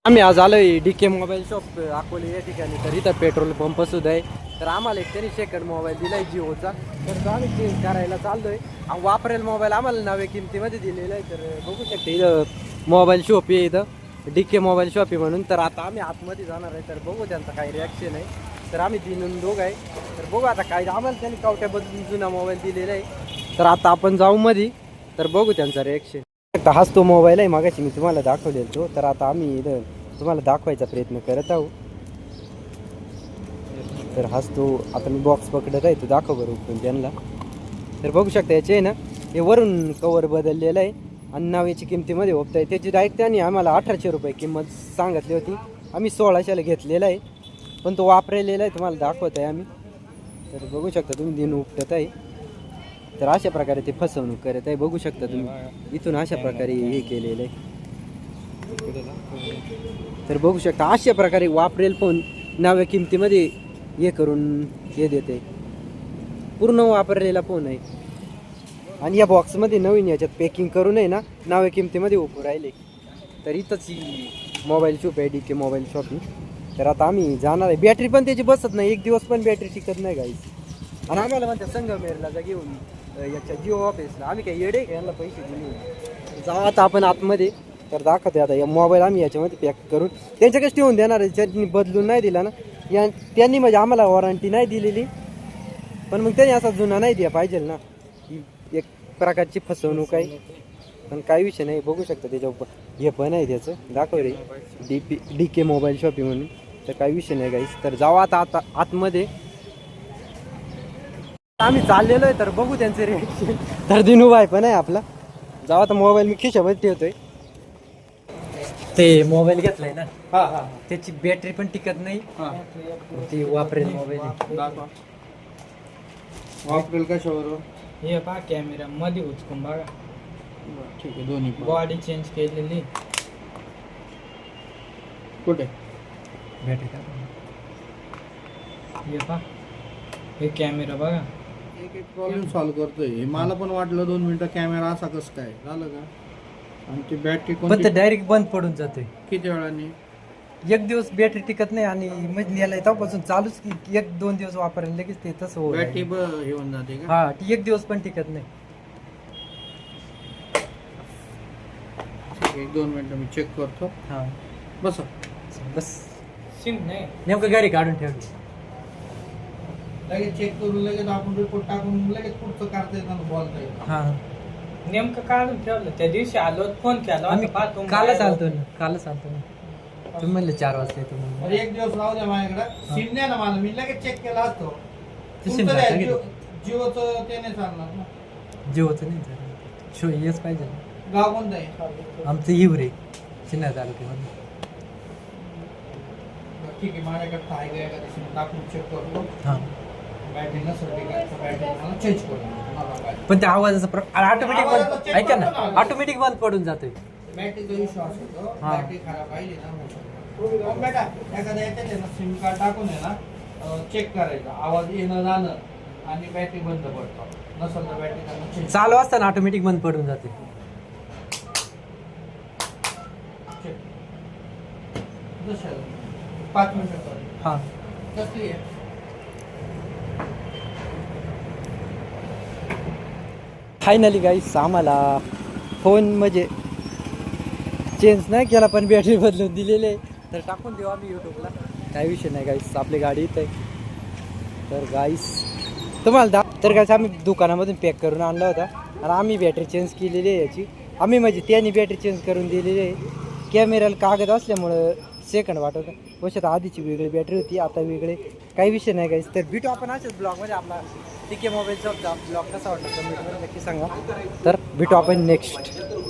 आम्ही आज आलोय DK मोबाईल शॉप अकोले या ठिकाणी. तर इथं पेट्रोल पंप सुद्धा आहे. तर आम्हाला एक तरी सेकंड मोबाईल दिलाय जिओचा. तर आम्ही चेंज करायला चाललोय. वापरेल मोबाईल आम्हाला नव्या किमतीमध्ये दिलेला आहे. तर बघू शकते इथं मोबाईल शॉप आहे, इथं DK मोबाईल शॉप आहे म्हणून. तर आता आम्ही आतमध्ये जाणार आहे. तर बघू त्यांचा काही रिॲक्शन आहे. तर आम्ही तीन दोघं आहे. तर बघू आता काय आम्हाला त्यांनी कावट्याबद्दल जुना मोबाईल दिलेला आहे. तर आता आपण जाऊ मध्ये. तर बघू त्यांचा रिॲक्शन. हाच तो मोबाईल आहे मागाशी मी तुम्हाला दाखवलेला तो. तर आता आम्ही इथं तुम्हाला दाखवायचा प्रयत्न करत आहोत. तर हाच तो आता मी बॉक्स पकडत आहे, तो दाखव बरं उठून त्यांना. तर बघू शकता याचे आहे ना, हे वरून कवर बदललेलं आहे आणि नावाची किमतीमध्ये होत आहे. त्याची डायरेक्ट त्यांनी आम्हाला 1800 रुपये किंमत सांगितली होती. आम्ही 1600ला घेतलेला आहे, पण तो वापरलेला आहे तुम्हाला दाखवत आहे आम्ही. तर बघू शकता तुम्ही दिन उपटत आहे. तर अशा प्रकारे ते फसवणूक करत आहे. बघू शकता तुम्ही इथून अशा प्रकारे हे केलेलं आहे. तर बघू शकता अशा प्रकारे वापरेल फोन नव्या किमतीमध्ये हे करून हे देते. पूर्ण वापरलेला फोन आहे आणि या बॉक्समध्ये नवीन याच्यात पॅकिंग करून आहे ना नव्या किमतीमध्ये उभं राहिले. तर इथंच ही मोबाईल शॉप आहे DK मोबाईल शॉप. तर आता आम्ही जाणार आहे. बॅटरी पण त्याची बसत नाही, एक दिवस पण बॅटरी टिकत नाही गाईस. आणि आम्हाला म्हणतात संगमेरला जा घेऊन याच्या जिओ ऑफिसला. आम्ही काही येडे यांना पैसे दिले. जाऊ आता आपण आतमध्ये. तर दाखवते आता या मोबाईल आम्ही याच्यामध्ये पॅक करून त्यांच्याकडेच ठेवून देणार आहे. त्यांनी बदलून नाही दिला ना, त्यांनी म्हणजे आम्हाला वॉरंटी नाही दिलेली, पण मग त्यांनी असा जुना नाही द्या पाहिजे ना. ही एक प्रकारची फसवणूक आहे, पण काही विषय नाही. बघू शकता त्याच्या हे पण आहे त्याचं दाखव रे DK मोबाईल शॉपी म्हणून. तर काही विषय नाही गाईस. तर जावा आता आतमध्ये आम्ही चाललेलो आहे. तर बघू त्यांचे रिॲक्शन. तर दिनूभाई पण आहे आपला. जावा आता मोबाईल मी खिशामध्ये ठेवतोय. ते मोबाईल घेतलाय ना, त्याची बॅटरी पण टिकत नाही. ती वापरेल मोबाईल वापरेल कशावर? हे पहा कॅमेरा मध्ये उचकून बघा. ठीक आहे, दोन्ही बॉडी चेंज केलेली. कुठे बॅटरी हे पहा, हे कॅमेरा बघा. एक प्रॉब्लेम सॉल्व्ह करतोय. मला पण वाटलं 2 मिनिटं कॅमेरा असा कसं काय झालं का. आणि ती बॅटरी पण ते डायरेक्ट बंद पडून जातोय. किती वेळाने? एक दिवस बॅटरी टिकत नाही आणि म्हणजे याला तेव्हापासून चालूच की 1-2 दिवस वापरायला लगेच ते तसं होत. बॅटरी हे होऊन जाते का? हा, ती 1 दिवस पण टिकत नाही. ठीक आहे, 1-2 मिनिटं मी चेक करतो. हा बस बस सिम नाही. नेमकं घरी काढून ठेवली. लगेच चेक करून लगेच आपण रिपोर्ट टाकून लगेच पुढचं काढता येतं, बोलता येतं. हा, नेमकं काढून ठेवलं. त्या दिवशी आलो, फोन केला आम्ही होता. कालच आलतो ना, कालच आलतो ना. तुम्ही म्हणले 4 वाजता येतो म्हणून. अरे एक दिवस राहू द्या माझ्याकडे. सिम नाही ना मला, मी लगेच चेक केला असतो. ते सिम तुमचं टाका नाही, की. जिओचं ते नाही चालणार ना. जिओचं नाही झालं. शो हेच पाहिजे ना. गाव कोणतं आहे? आमचं हिवरे चिन्ह तालुक्यामध्ये. ठीक आहे, माझ्याकडे आहे का एखादी सिम टाकून चेक करतो. हां, बॅटरी नसेल बॅटरी मला चेंज करून पण त्या आवाजाचा ऑटोमॅटिक बंद, ऐका ना, ऑटोमॅटिक बंद पडून जातोय. बॅटरीचा इश्यू असेल, हा. बॅटरी खराब राहिली ना. बेटा एखाद्या याच्यात आहे ना सिम कार्ड टाकून आहे ना चेक करायचं, आवाज येणं जाणं आणि बॅटरी बंद पडतो. नसेल तर बॅटरी चेंज चालू असताना ऑटोमॅटिक बंद पडून जाते. चेक. जसं 5 मिनिटं हां, कसली आहे? फायनली गाईस आम्हाला फोन म्हणजे चेंज नाही केला, पण बॅटरी बदलून दिलेली आहे. तर टाकून देऊ आम्ही यूट्यूबला, काही विषय नाही गाईस. आपली गाडी इथं आहे. तर गाईस तुम्हाला तर गाईस आम्ही दुकानामधून पॅक करून आणला होता आणि आम्ही बॅटरी चेंज केलेली आहे याची. आम्ही म्हणजे त्यांनी बॅटरी चेंज करून दिलेली आहे. कॅमेऱ्याला कागद असल्यामुळं सेकंड वाटत वर्षात आधीची वेगळी बॅटरी होती, आता वेगळे. काही विषय नाही गाईस. तर भेटू आपण असेच ब्लॉगमध्ये. आपला DK मोबाईल शॉपचा ब्लॉग कसा वाटला कमेंटमध्ये नक्की सांगा. तर भेटू आपण नेक्स्ट.